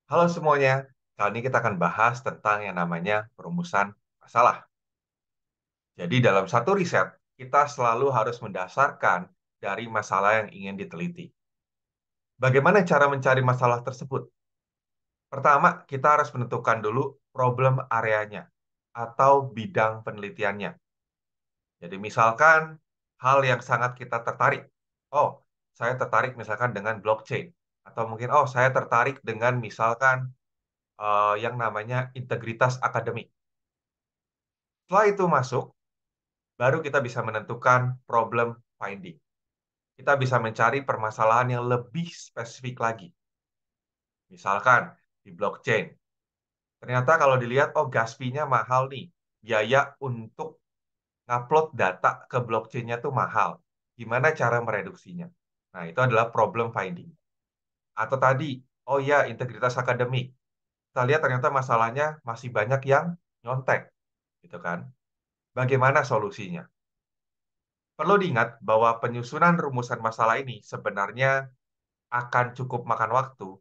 Halo semuanya, kali ini kita akan bahas tentang yang namanya perumusan masalah. Jadi dalam satu riset, kita selalu harus mendasarkan dari masalah yang ingin diteliti. Bagaimana cara mencari masalah tersebut? Pertama, kita harus menentukan dulu problem areanya atau bidang penelitiannya. Jadi misalkan hal yang sangat kita tertarik. Oh, saya tertarik misalkan dengan blockchain. Atau mungkin, oh saya tertarik dengan misalkan yang namanya integritas akademik. Setelah itu masuk, baru kita bisa menentukan problem finding. Kita bisa mencari permasalahan yang lebih spesifik lagi. Misalkan di blockchain. Ternyata kalau dilihat, oh gas fee-nya mahal nih. Biaya untuk ngupload data ke blockchain-nya tuh mahal. Gimana cara mereduksinya? Nah, itu adalah problem finding. Atau tadi, oh ya, integritas akademik. Kita lihat ternyata masalahnya masih banyak yang nyontek. Gitu kan? Bagaimana solusinya? Perlu diingat bahwa penyusunan rumusan masalah ini sebenarnya akan cukup makan waktu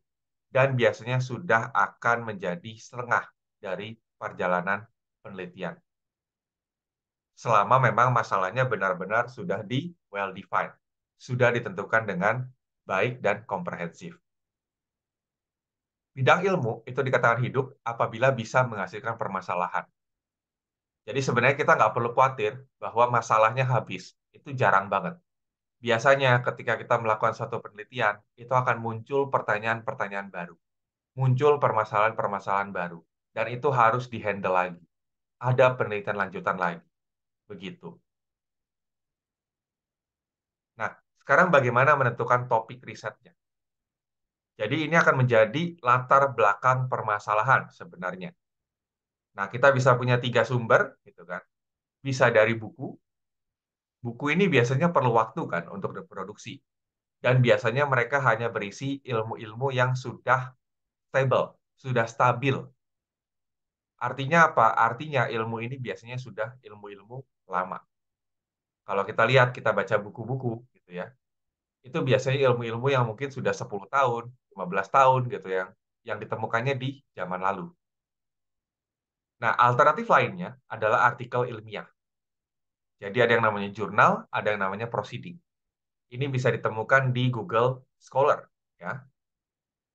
dan biasanya sudah akan menjadi setengah dari perjalanan penelitian. Selama memang masalahnya benar-benar sudah di well defined, sudah ditentukan dengan baik dan komprehensif. Bidang ilmu itu dikatakan hidup apabila bisa menghasilkan permasalahan. Jadi sebenarnya kita nggak perlu khawatir bahwa masalahnya habis. Itu jarang banget. Biasanya ketika kita melakukan suatu penelitian, itu akan muncul pertanyaan-pertanyaan baru. Muncul permasalahan-permasalahan baru. Dan itu harus dihandle lagi. Ada penelitian lanjutan lagi. Begitu. Nah, sekarang bagaimana menentukan topik risetnya? Jadi ini akan menjadi latar belakang permasalahan sebenarnya. Nah, kita bisa punya 3 sumber, gitu kan. Bisa dari buku. Buku ini biasanya perlu waktu kan untuk diproduksi. Dan biasanya mereka hanya berisi ilmu-ilmu yang sudah stable, sudah stabil. Artinya apa? Artinya ilmu ini biasanya sudah ilmu-ilmu lama. Kalau kita lihat, kita baca buku-buku gitu ya. Itu biasanya ilmu-ilmu yang mungkin sudah 10 tahun, 15 tahun gitu yang ditemukannya di zaman lalu. Nah, alternatif lainnya adalah artikel ilmiah. Jadi ada yang namanya jurnal, ada yang namanya proceeding. Ini bisa ditemukan di Google Scholar ya.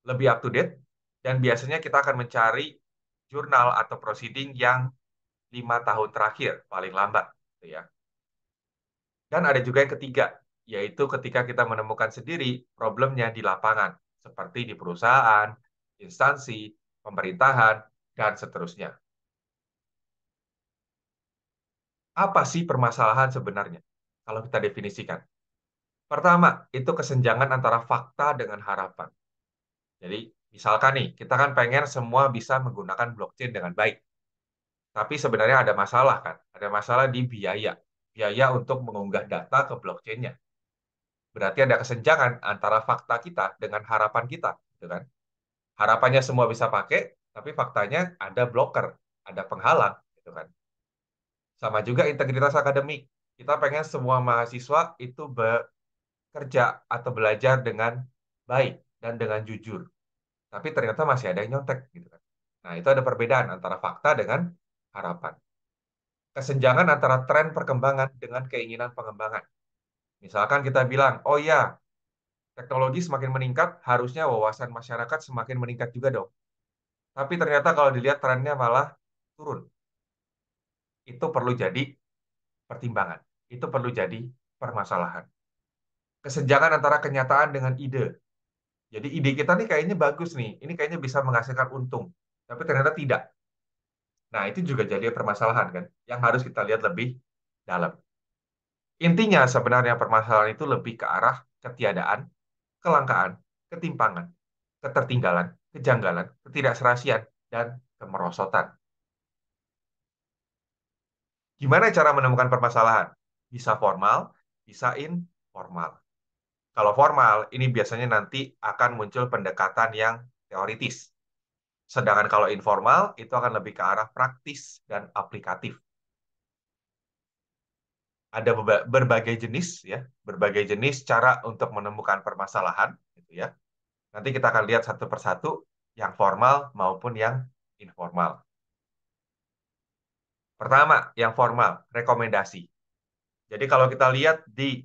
Lebih up to date dan biasanya kita akan mencari jurnal atau proceeding yang 5 tahun terakhir paling lambat gitu ya. Dan ada juga yang ketiga, yaitu ketika kita menemukan sendiri problemnya di lapangan, seperti di perusahaan, instansi, pemerintahan, dan seterusnya. Apa sih permasalahan sebenarnya? Kalau kita definisikan. Pertama, itu kesenjangan antara fakta dengan harapan. Jadi, misalkan nih, kita kan pengen semua bisa menggunakan blockchain dengan baik. Tapi sebenarnya ada masalah kan? Ada masalah di biaya. Biaya untuk mengunggah data ke blockchain-nya. Berarti ada kesenjangan antara fakta kita dengan harapan kita, gitu kan? Harapannya semua bisa pakai, tapi faktanya ada blocker, ada penghalang, gitu kan? Sama juga integritas akademik. Kita pengen semua mahasiswa itu bekerja atau belajar dengan baik dan dengan jujur. Tapi ternyata masih ada yang nyontek, gitu kan? Nah, itu ada perbedaan antara fakta dengan harapan. Kesenjangan antara tren perkembangan dengan keinginan pengembangan. Misalkan kita bilang, oh ya, teknologi semakin meningkat, harusnya wawasan masyarakat semakin meningkat juga dong. Tapi ternyata kalau dilihat trennya malah turun. Itu perlu jadi pertimbangan. Itu perlu jadi permasalahan. Kesenjangan antara kenyataan dengan ide. Jadi ide kita nih kayaknya bagus nih. Ini kayaknya bisa menghasilkan untung. Tapi ternyata tidak. Nah, itu juga jadi permasalahan kan. Yang harus kita lihat lebih dalam. Intinya sebenarnya permasalahan itu lebih ke arah ketiadaan, kelangkaan, ketimpangan, ketertinggalan, kejanggalan, ketidakserasian, dan kemerosotan. Gimana cara menemukan permasalahan? Bisa formal, bisa informal. Kalau formal, ini biasanya nanti akan muncul pendekatan yang teoritis. Sedangkan kalau informal, itu akan lebih ke arah praktis dan aplikatif. Ada berbagai jenis ya, berbagai jenis cara untuk menemukan permasalahan gitu ya. Nanti kita akan lihat satu persatu. yang formal maupun yang informal. Pertama, yang formal, rekomendasi. Jadi kalau kita lihat di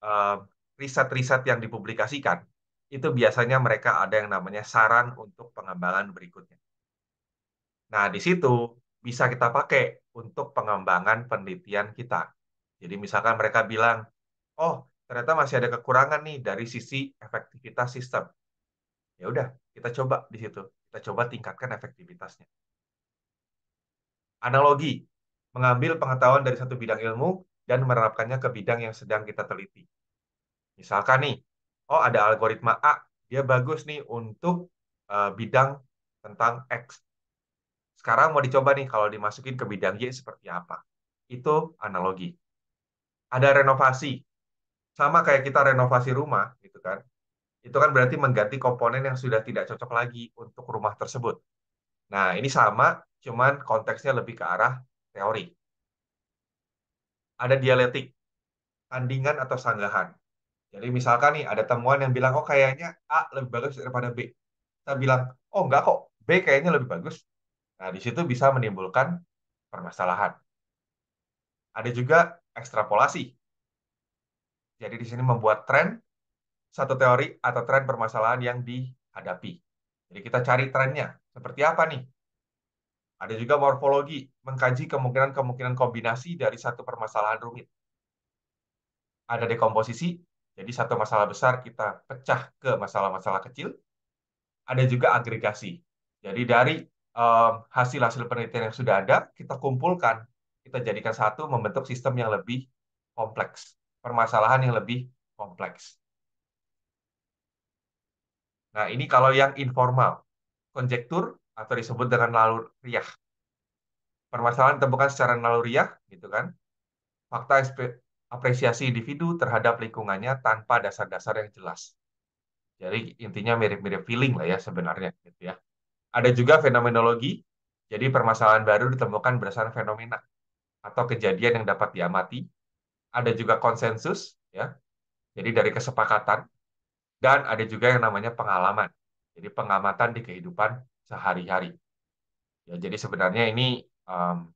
eh, riset-riset yang dipublikasikan, itu biasanya mereka ada yang namanya saran untuk pengembangan berikutnya. Nah, di situ bisa kita pakai untuk pengembangan penelitian kita. Jadi misalkan mereka bilang, oh ternyata masih ada kekurangan nih dari sisi efektivitas sistem. Ya udah, kita coba di situ. Kita coba tingkatkan efektivitasnya. Analogi, mengambil pengetahuan dari satu bidang ilmu dan menerapkannya ke bidang yang sedang kita teliti. Misalkan nih, oh ada algoritma A, dia bagus nih untuk bidang tentang X. Sekarang mau dicoba nih kalau dimasukin ke bidang Y seperti apa. Itu analogi. Ada renovasi, sama kayak kita renovasi rumah gitu kan. Itu kan berarti mengganti komponen yang sudah tidak cocok lagi untuk rumah tersebut. Nah, ini sama, cuman konteksnya lebih ke arah teori. Ada dialektik, tandingan atau sanggahan. Jadi misalkan nih ada temuan yang bilang, oh kayaknya A lebih bagus daripada B. Kita bilang, oh enggak kok, B kayaknya lebih bagus. Nah, di situ bisa menimbulkan permasalahan. Ada juga ekstrapolasi. Jadi di sini membuat tren satu teori atau tren permasalahan yang dihadapi. Jadi kita cari trennya. Seperti apa nih? Ada juga morfologi, mengkaji kemungkinan-kemungkinan kombinasi dari satu permasalahan rumit. Ada dekomposisi, jadi satu masalah besar kita pecah ke masalah-masalah kecil. Ada juga agregasi. Jadi dari hasil-hasil penelitian yang sudah ada, kita kumpulkan, kita jadikan satu membentuk sistem yang lebih kompleks, permasalahan yang lebih kompleks. Nah, ini kalau yang informal, konjektur atau disebut dengan naluriah. Permasalahan ditemukan secara naluriah, gitu kan? Fakta apresiasi individu terhadap lingkungannya tanpa dasar-dasar yang jelas. Jadi intinya mirip-mirip feeling lah ya sebenarnya, gitu ya. Ada juga fenomenologi, jadi permasalahan baru ditemukan berdasarkan fenomena atau kejadian yang dapat diamati. Ada juga konsensus, ya, jadi dari kesepakatan, dan ada juga yang namanya pengalaman, jadi pengamatan di kehidupan sehari-hari. Ya, jadi sebenarnya ini um,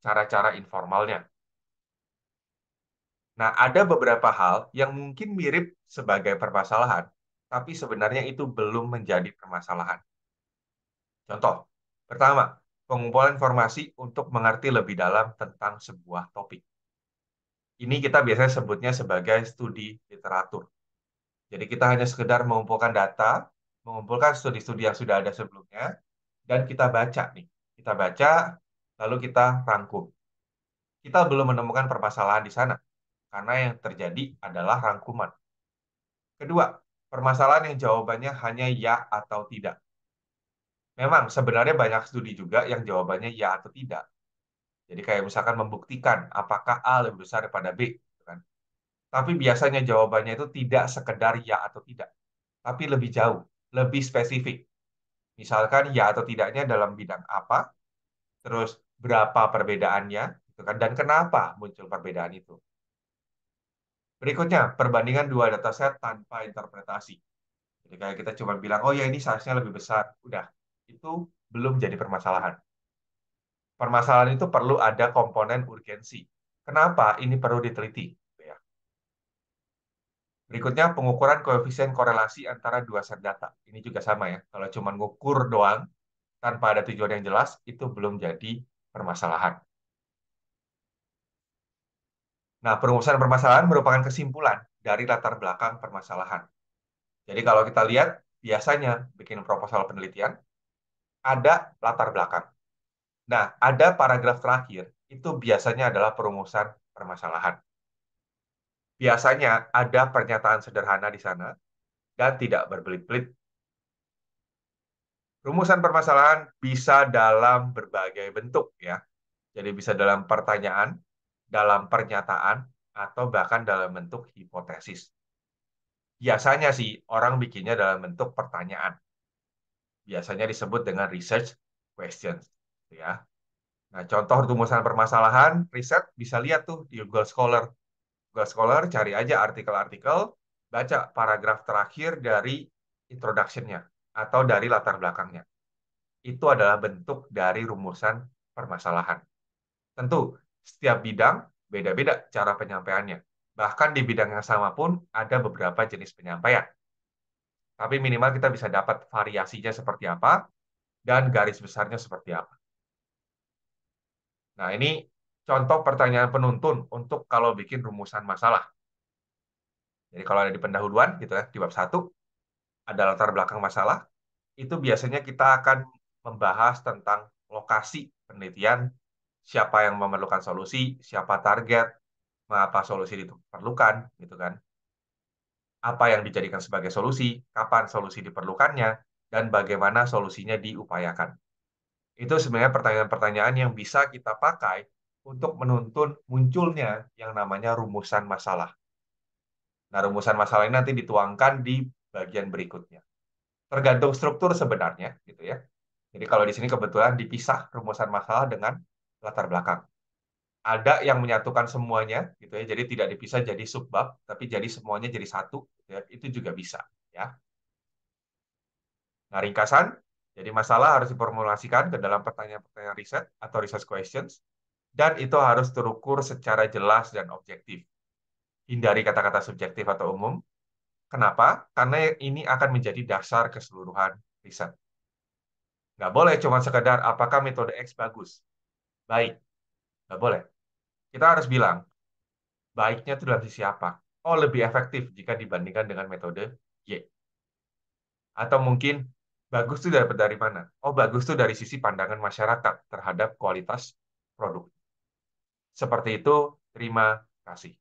cara-cara informalnya. Nah, ada beberapa hal yang mungkin mirip sebagai permasalahan, tapi sebenarnya itu belum menjadi permasalahan. Contoh, pertama, pengumpulan informasi untuk mengerti lebih dalam tentang sebuah topik. Ini kita biasanya sebutnya sebagai studi literatur. Jadi kita hanya sekedar mengumpulkan data, mengumpulkan studi-studi yang sudah ada sebelumnya, dan kita baca nih. Kita baca, lalu kita rangkum. Kita belum menemukan permasalahan di sana, karena yang terjadi adalah rangkuman. Kedua, permasalahan yang jawabannya hanya ya atau tidak. Memang sebenarnya banyak studi juga yang jawabannya ya atau tidak. Jadi kayak misalkan membuktikan apakah A lebih besar daripada B, gitu kan. Tapi biasanya jawabannya itu tidak sekedar ya atau tidak, tapi lebih jauh, lebih spesifik. Misalkan ya atau tidaknya dalam bidang apa, terus berapa perbedaannya, gitu kan, dan kenapa muncul perbedaan itu. Berikutnya, perbandingan dua dataset tanpa interpretasi. Jadi kayak kita cuma bilang, oh ya ini size-nya lebih besar. Udah, itu belum jadi permasalahan. Permasalahan itu perlu ada komponen urgensi. Kenapa ini perlu diteliti? Ya. Berikutnya, pengukuran koefisien korelasi antara dua set data. Ini juga sama ya. Kalau cuma ngukur doang, tanpa ada tujuan yang jelas, itu belum jadi permasalahan. Nah, perumusan permasalahan merupakan kesimpulan dari latar belakang permasalahan. Jadi kalau kita lihat, biasanya bikin proposal penelitian, ada latar belakang. Nah, ada paragraf terakhir, itu biasanya adalah perumusan permasalahan. Biasanya ada pernyataan sederhana di sana, dan tidak berbelit-belit. Rumusan permasalahan bisa dalam berbagai bentuk, ya. Jadi bisa dalam pertanyaan, dalam pernyataan, atau bahkan dalam bentuk hipotesis. Biasanya sih orang bikinnya dalam bentuk pertanyaan. Biasanya disebut dengan research questions, ya. Nah, contoh rumusan permasalahan riset bisa lihat tuh di Google Scholar. Google Scholar cari aja artikel-artikel, baca paragraf terakhir dari introduction-nya. atau dari latar belakangnya. Itu adalah bentuk dari rumusan permasalahan. Tentu, setiap bidang beda-beda cara penyampaiannya. Bahkan di bidang yang sama pun ada beberapa jenis penyampaian. Tapi minimal kita bisa dapat variasinya seperti apa dan garis besarnya seperti apa. Nah, ini contoh pertanyaan penuntun untuk kalau bikin rumusan masalah. Jadi kalau ada di pendahuluan gitu ya, di bab 1 ada latar belakang masalah, itu biasanya kita akan membahas tentang lokasi penelitian, siapa yang memerlukan solusi, siapa target, mengapa solusi diperlukan, gitu kan. Apa yang dijadikan sebagai solusi, kapan solusi diperlukannya, dan bagaimana solusinya diupayakan. Itu sebenarnya pertanyaan-pertanyaan yang bisa kita pakai untuk menuntun munculnya yang namanya rumusan masalah. Nah, rumusan masalah ini nanti dituangkan di bagian berikutnya. Tergantung struktur sebenarnya, gitu ya. Jadi kalau di sini kebetulan dipisah rumusan masalah dengan latar belakang. Ada yang menyatukan semuanya, gitu ya. Jadi tidak dipisah jadi subbab, tapi jadi semuanya jadi satu, gitu ya. Itu juga bisa, ya. Nah, ringkasan, jadi masalah harus diformulasikan ke dalam pertanyaan-pertanyaan riset atau research questions, dan itu harus terukur secara jelas dan objektif. Hindari kata-kata subjektif atau umum. Kenapa? Karena ini akan menjadi dasar keseluruhan riset. Nggak boleh cuma sekedar apakah metode X bagus. Baik, nggak boleh. Kita harus bilang, baiknya itu dalam sisi apa? Oh, lebih efektif jika dibandingkan dengan metode Y. Atau mungkin, bagus itu dapat dari mana? Oh, bagus itu dari sisi pandangan masyarakat terhadap kualitas produk. Seperti itu, terima kasih.